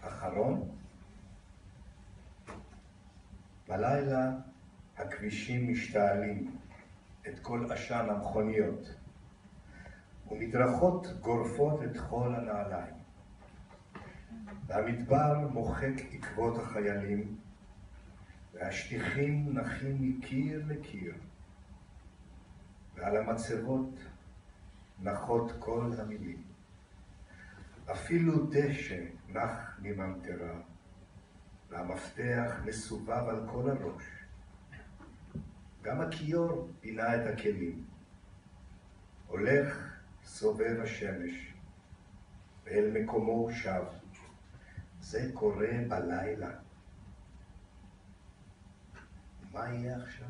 אחרון. בלילה הכבישים משתעלים את כל עשן המכוניות, ומדרכות גורפות את חול הנעליים. והמדבר מוחק עקבות החיילים, והשטיחים נחים מקיר לקיר, ועל המצבות נחות כל המילים. אפילו דשא נח מממטרה, והמפתח מסובב על כל הראש. גם הכיור פינה את הכלים. הולך סובב השמש, ואל מקומו שב. זה קורה בלילה. מה יהיה עכשיו?